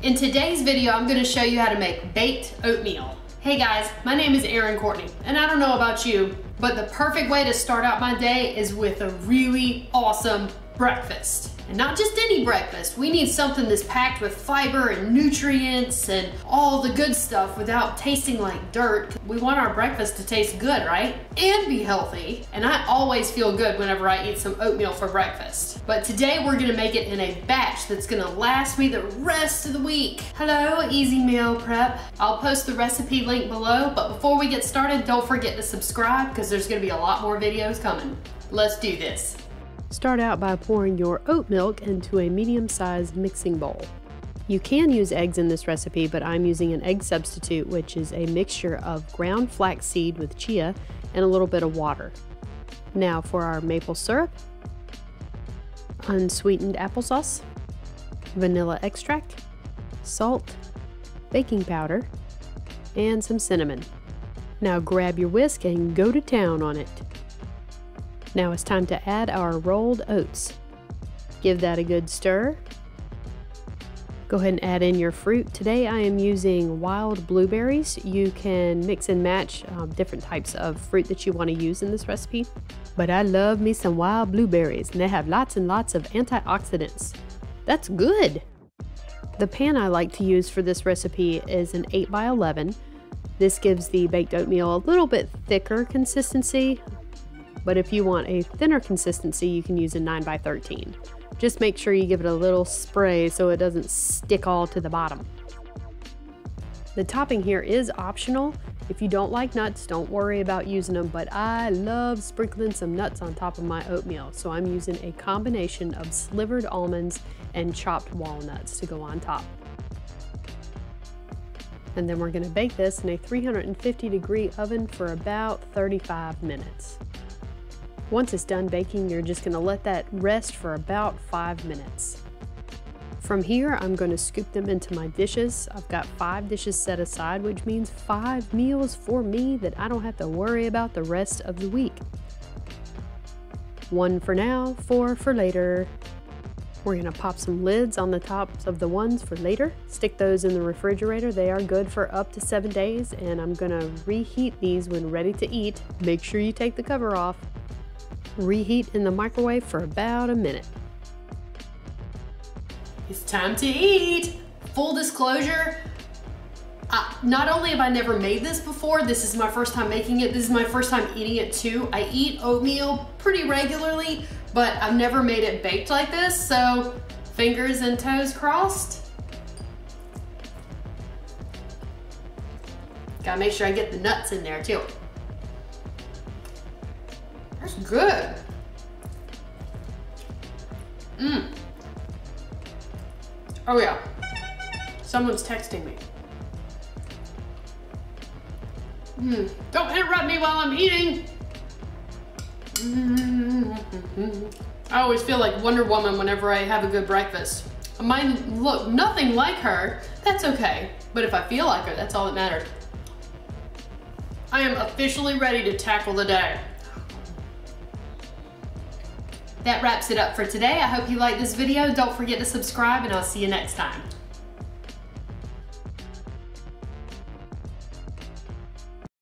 In today's video, I'm gonna show you how to make baked oatmeal. Hey guys, my name is Erin Courtney, and I don't know about you, but the perfect way to start out my day is with a really awesome breakfast. And not just any breakfast. We need something that's packed with fiber and nutrients and all the good stuff without tasting like dirt. We want our breakfast to taste good, right? And be healthy. And I always feel good whenever I eat some oatmeal for breakfast. But today we're gonna make it in a batch that's gonna last me the rest of the week. Hello, easy meal prep. I'll post the recipe link below, but before we get started, don't forget to subscribe because there's gonna be a lot more videos coming. Let's do this. Start out by pouring your oat milk into a medium-sized mixing bowl. You can use eggs in this recipe, but I'm using an egg substitute, which is a mixture of ground flaxseed with chia and a little bit of water. Now for our maple syrup, unsweetened applesauce, vanilla extract, salt, baking powder, and some cinnamon. Now grab your whisk and go to town on it. Now it's time to add our rolled oats. Give that a good stir. Go ahead and add in your fruit. Today I am using wild blueberries. You can mix and match different types of fruit that you want to use in this recipe. But I love me some wild blueberries, and they have lots and lots of antioxidants. That's good! The pan I like to use for this recipe is an 8x11. This gives the baked oatmeal a little bit thicker consistency. But if you want a thinner consistency, you can use a 9x13. Just make sure you give it a little spray so it doesn't stick all to the bottom. The topping here is optional. If you don't like nuts, don't worry about using them, but I love sprinkling some nuts on top of my oatmeal, so I'm using a combination of slivered almonds and chopped walnuts to go on top. And then we're gonna bake this in a 350-degree oven for about 35 minutes. Once it's done baking, you're just gonna let that rest for about 5 minutes. From here, I'm gonna scoop them into my dishes. I've got 5 dishes set aside, which means 5 meals for me that I don't have to worry about the rest of the week. 1 for now, 4 for later. We're gonna pop some lids on the tops of the ones for later. Stick those in the refrigerator. They are good for up to 7 days, and I'm gonna reheat these when ready to eat. Make sure you take the cover off. Reheat in the microwave for about a minute. It's time to eat! Full disclosure, not only have I never made this before, this is my first time making it, this is my first time eating it too. I eat oatmeal pretty regularly, but I've never made it baked like this, so fingers and toes crossed. Gotta make sure I get the nuts in there too. That's good. Oh yeah, someone's texting me. Don't interrupt me while I'm eating. I always feel like Wonder Woman whenever I have a good breakfast. I might look nothing like her, that's okay. But if I feel like her, that's all that matters. I am officially ready to tackle the day. That wraps it up for today. I hope you liked this video. Don't forget to subscribe, and I'll see you next time.